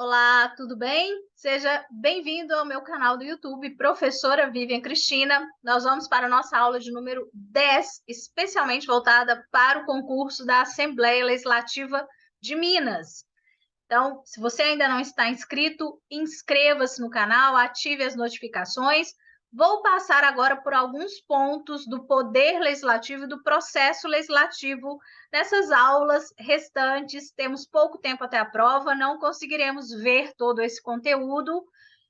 Olá, tudo bem? Seja bem-vindo ao meu canal do YouTube, Professora Vivian Cristina. Nós vamos para a nossa aula de número 10, especialmente voltada para o concurso da Assembleia Legislativa de Minas. Então, se você ainda não está inscrito, inscreva-se no canal, ative as notificações. Vou passar agora por alguns pontos do poder legislativo e do processo legislativo nessas aulas restantes. Temos pouco tempo até a prova, não conseguiremos ver todo esse conteúdo,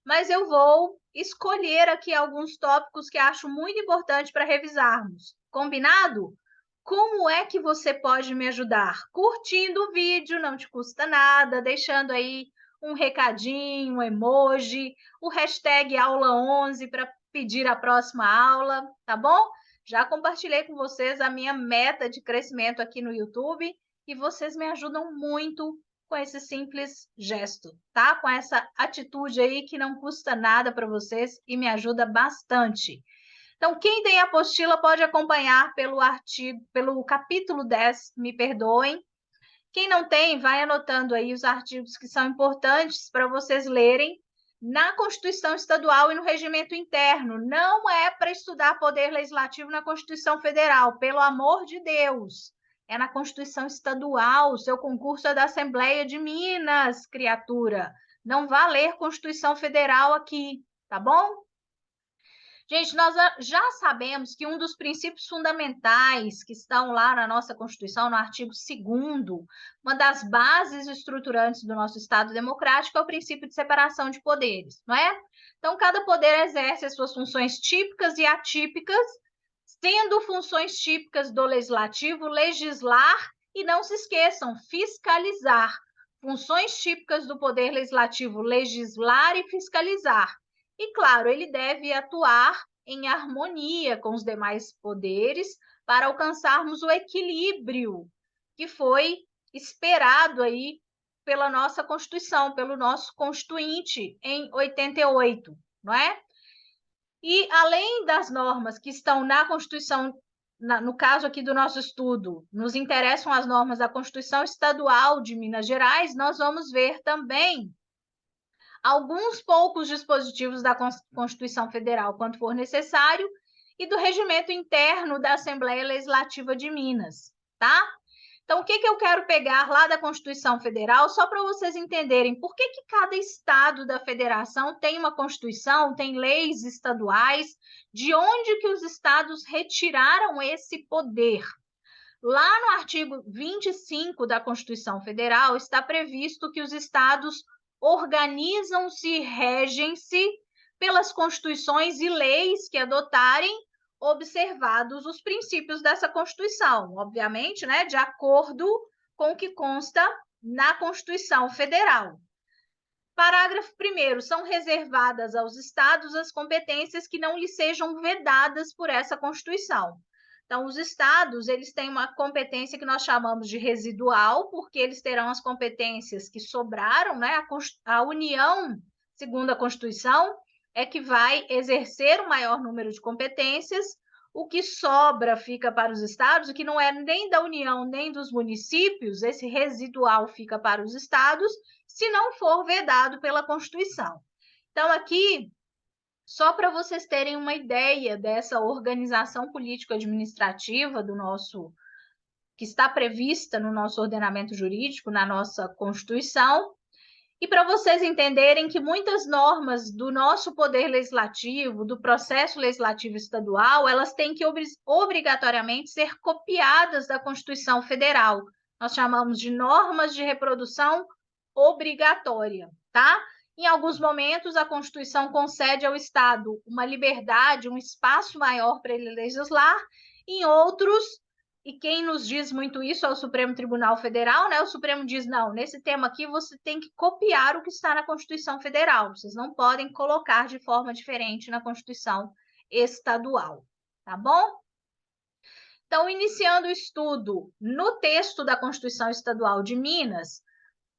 mas eu vou escolher aqui alguns tópicos que acho muito importante para revisarmos. Combinado? Como é que você pode me ajudar? Curtindo o vídeo, não te custa nada, deixando aí um recadinho, um emoji, o hashtag aula 11 para pedir a próxima aula, tá bom? Já compartilhei com vocês a minha meta de crescimento aqui no YouTube e vocês me ajudam muito com esse simples gesto, tá? Com essa atitude aí que não custa nada para vocês e me ajuda bastante. Então, quem tem a apostila pode acompanhar pelo capítulo 10, me perdoem. Quem não tem, vai anotando aí os artigos que são importantes para vocês lerem na Constituição Estadual e no Regimento Interno. Não é para estudar poder legislativo na Constituição Federal, pelo amor de Deus. É na Constituição Estadual, o seu concurso é da Assembleia de Minas, criatura. Não vá ler Constituição Federal aqui, tá bom? Gente, nós já sabemos que um dos princípios fundamentais que estão lá na nossa Constituição, no artigo 2º, uma das bases estruturantes do nosso Estado democrático é o princípio de separação de poderes, não é? Então, cada poder exerce as suas funções típicas e atípicas, sendo funções típicas do legislativo legislar e, não se esqueçam, fiscalizar. Funções típicas do poder legislativo legislar e fiscalizar. E, claro, ele deve atuar em harmonia com os demais poderes para alcançarmos o equilíbrio que foi esperado aí pela nossa Constituição, pelo nosso Constituinte em 88, não é? E além das normas que estão na Constituição, no caso aqui do nosso estudo, nos interessam as normas da Constituição Estadual de Minas Gerais, nós vamos ver também alguns poucos dispositivos da Constituição Federal, quanto for necessário, e do regimento interno da Assembleia Legislativa de Minas, tá? Então, o que eu quero pegar lá da Constituição Federal, só para vocês entenderem por que cada estado da federação tem uma Constituição, tem leis estaduais, de onde que os estados retiraram esse poder. Lá no artigo 25 da Constituição Federal está previsto que os estados organizam-se e regem-se pelas constituições e leis que adotarem, observados os princípios dessa Constituição, obviamente, né, de acordo com o que consta na Constituição Federal. Parágrafo 1º, são reservadas aos estados as competências que não lhes sejam vedadas por essa Constituição. Então, os estados, eles têm uma competência que nós chamamos de residual, porque eles terão as competências que sobraram, né? A União, segundo a Constituição, é que vai exercer o maior número de competências, o que sobra fica para os estados, o que não é nem da União nem dos municípios, esse residual fica para os estados, se não for vedado pela Constituição. Então, aqui, só para vocês terem uma ideia dessa organização político-administrativa do nosso, que está prevista no nosso ordenamento jurídico, na nossa Constituição, e para vocês entenderem que muitas normas do nosso poder legislativo, do processo legislativo estadual, elas têm que obrigatoriamente ser copiadas da Constituição Federal. Nós chamamos de normas de reprodução obrigatória, tá? Em alguns momentos, a Constituição concede ao Estado uma liberdade, um espaço maior para ele legislar, em outros, e quem nos diz muito isso é o Supremo Tribunal Federal, né? O Supremo diz, não, nesse tema aqui você tem que copiar o que está na Constituição Federal, vocês não podem colocar de forma diferente na Constituição estadual, tá bom? Então, iniciando o estudo no texto da Constituição Estadual de Minas,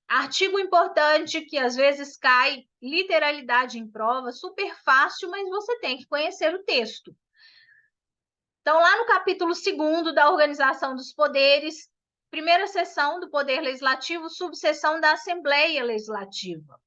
artigo importante que às vezes cai literalidade em prova, super fácil, mas você tem que conhecer o texto. Então, lá no capítulo 2º da Organização dos Poderes, Primeira seção do Poder Legislativo, subseção da Assembleia Legislativa.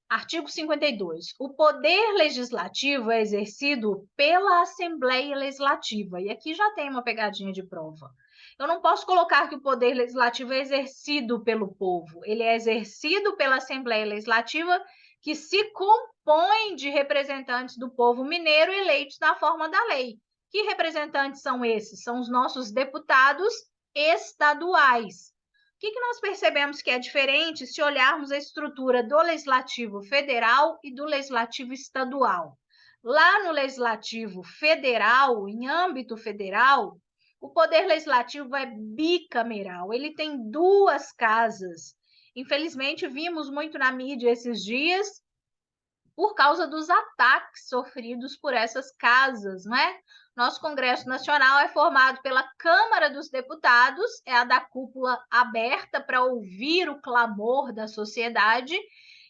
Artigo 52. O poder legislativo é exercido pela Assembleia Legislativa. E aqui já tem uma pegadinha de prova. Eu não posso colocar que o poder legislativo é exercido pelo povo. Ele é exercido pela Assembleia Legislativa, que se compõe de representantes do povo mineiro eleitos na forma da lei. Que representantes são esses? São os nossos deputados estaduais. O que nós percebemos que é diferente se olharmos a estrutura do Legislativo Federal e do Legislativo Estadual? Lá no Legislativo Federal, em âmbito federal, o Poder Legislativo é bicameral, ele tem duas casas. Infelizmente, vimos muito na mídia esses dias por causa dos ataques sofridos por essas casas, não é? Nosso Congresso Nacional é formado pela Câmara dos Deputados, é a da cúpula aberta para ouvir o clamor da sociedade,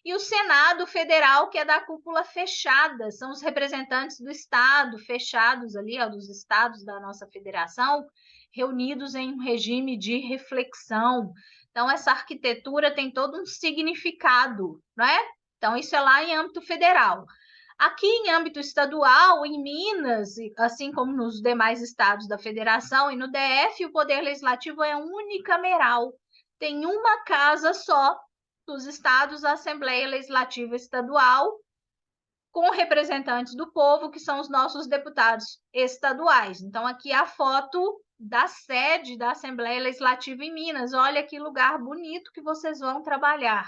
e o Senado Federal, que é da cúpula fechada, são os representantes do Estado, fechados ali, ó, dos estados da nossa federação, reunidos em um regime de reflexão. Então, essa arquitetura tem todo um significado, não é? Então, isso é lá em âmbito federal. Aqui, em âmbito estadual, em Minas, assim como nos demais estados da federação e no DF, o Poder Legislativo é unicameral. Tem uma casa só dos estados, a Assembleia Legislativa Estadual, com representantes do povo, que são os nossos deputados estaduais. Então, aqui a foto da sede da Assembleia Legislativa em Minas. Olha que lugar bonito que vocês vão trabalhar.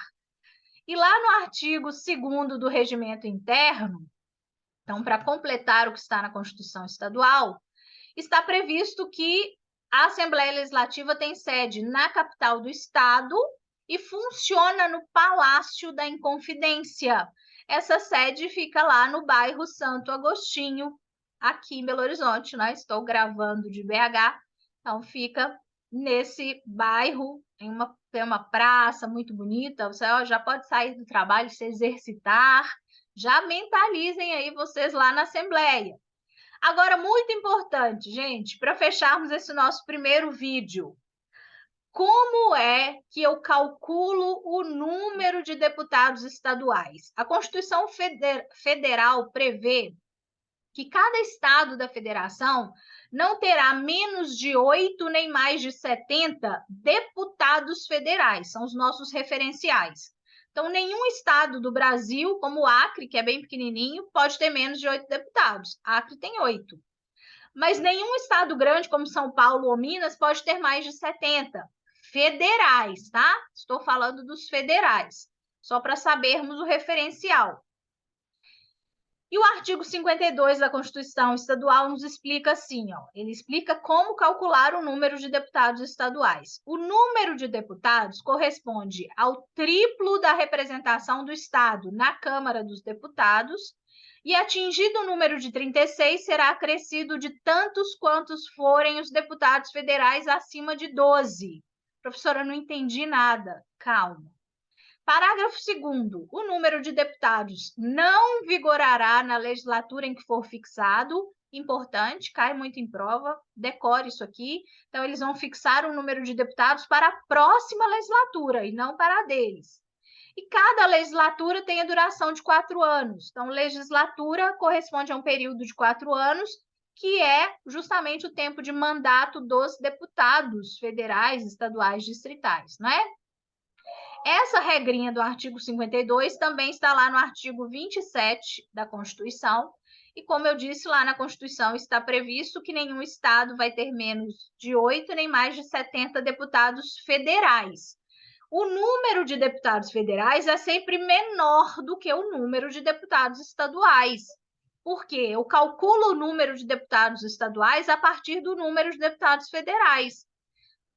E lá no artigo 2º do Regimento Interno, então, para completar o que está na Constituição Estadual, está previsto que a Assembleia Legislativa tem sede na capital do Estado e funciona no Palácio da Inconfidência. Essa sede fica lá no bairro Santo Agostinho, aqui em Belo Horizonte, né? Estou gravando de BH, então fica nesse bairro, tem uma praça muito bonita, você já pode sair do trabalho, se exercitar, já mentalizem aí vocês lá na Assembleia. Agora, muito importante, gente, para fecharmos esse nosso primeiro vídeo, como é que eu calculo o número de deputados estaduais? A Constituição Federal prevê que cada estado da federação não terá menos de 8 nem mais de 70 deputados federais, são os nossos referenciais. Então, nenhum estado do Brasil, como o Acre, que é bem pequenininho, pode ter menos de 8 deputados. Acre tem 8. Mas nenhum estado grande, como São Paulo ou Minas, pode ter mais de 70 federais, tá? Estou falando dos federais, só para sabermos o referencial. E o artigo 52 da Constituição Estadual nos explica assim, ó, ele explica como calcular o número de deputados estaduais. O número de deputados corresponde ao triplo da representação do Estado na Câmara dos Deputados, e atingido o número de 36, será acrescido de tantos quantos forem os deputados federais acima de 12. Professora, não entendi nada. Calma. Parágrafo 2º. O número de deputados não vigorará na legislatura em que for fixado. Importante, cai muito em prova, decore isso aqui. Então, eles vão fixar o número de deputados para a próxima legislatura e não para a deles. E cada legislatura tem a duração de 4 anos. Então, legislatura corresponde a um período de 4 anos, que é justamente o tempo de mandato dos deputados federais, estaduais, distritais, não é? Essa regrinha do artigo 52 também está lá no artigo 27 da Constituição, e como eu disse, lá na Constituição está previsto que nenhum estado vai ter menos de 8 nem mais de 70 deputados federais. O número de deputados federais é sempre menor do que o número de deputados estaduais. Por quê? Eu calculo o número de deputados estaduais a partir do número de deputados federais.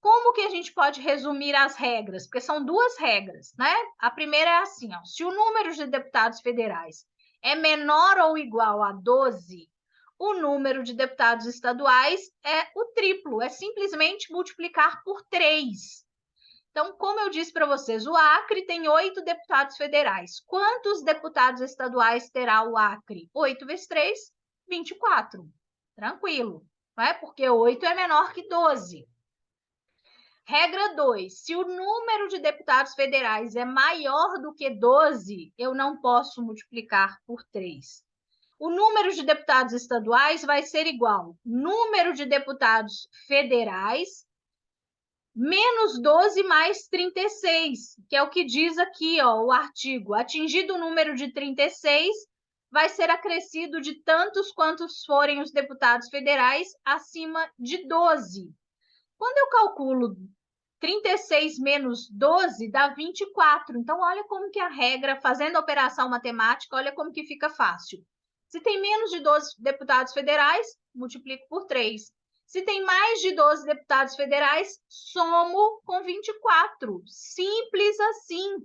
Como que a gente pode resumir as regras? Porque são duas regras, né? A primeira é assim, ó, se o número de deputados federais é menor ou igual a 12, o número de deputados estaduais é o triplo, é simplesmente multiplicar por 3. Então, como eu disse para vocês, o Acre tem 8 deputados federais. Quantos deputados estaduais terá o Acre? 8 vezes 3, 24. Tranquilo, não é? Porque 8 é menor que 12. Regra 2, se o número de deputados federais é maior do que 12, eu não posso multiplicar por 3. O número de deputados estaduais vai ser igual número de deputados federais menos 12 mais 36, que é o que diz aqui, ó, o artigo. Atingido o número de 36, vai ser acrescido de tantos quantos forem os deputados federais acima de 12. Quando eu calculo 36 menos 12 dá 24. Então, olha como que a regra, fazendo a operação matemática, olha como que fica fácil. Se tem menos de 12 deputados federais, multiplico por 3. Se tem mais de 12 deputados federais, somo com 24. Simples assim.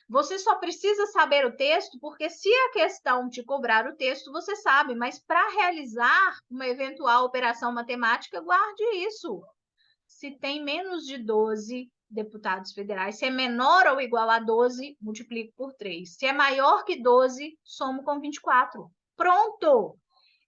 Você só precisa saber o texto, porque se a questão te cobrar o texto, você sabe, mas para realizar uma eventual operação matemática, guarde isso. Se tem menos de 12 deputados federais, se é menor ou igual a 12, multiplico por 3. Se é maior que 12, somo com 24. Pronto!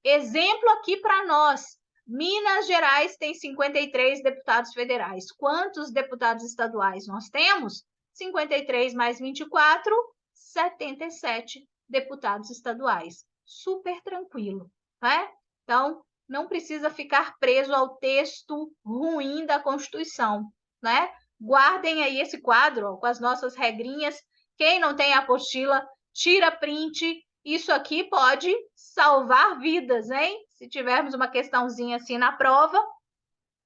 Exemplo aqui para nós. Minas Gerais tem 53 deputados federais. Quantos deputados estaduais nós temos? 53 mais 24, 77 deputados estaduais. Super tranquilo, né? Então, não precisa ficar preso ao texto ruim da Constituição, né? Guardem aí esse quadro, ó, com as nossas regrinhas. Quem não tem a apostila, tira print. Isso aqui pode salvar vidas, hein? Se tivermos uma questãozinha assim na prova,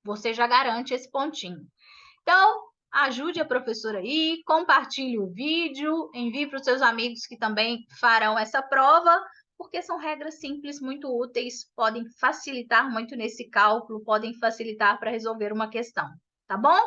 você já garante esse pontinho. Então, ajude a professora aí, compartilhe o vídeo, envie para os seus amigos que também farão essa prova, porque são regras simples, muito úteis, podem facilitar muito nesse cálculo, podem facilitar para resolver uma questão, tá bom?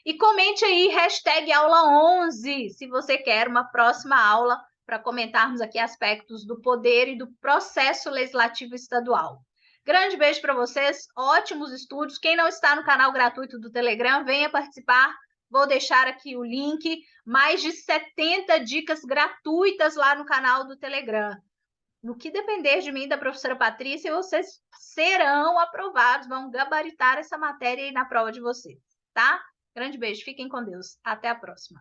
E comente aí, #aula11, se você quer uma próxima aula para comentarmos aqui aspectos do poder e do processo legislativo estadual. Grande beijo para vocês, ótimos estudos. Quem não está no canal gratuito do Telegram, venha participar. Vou deixar aqui o link, mais de 70 dicas gratuitas lá no canal do Telegram. No que depender de mim e da professora Patrícia, vocês serão aprovados, vão gabaritar essa matéria aí na prova de vocês, tá? Grande beijo, fiquem com Deus. Até a próxima.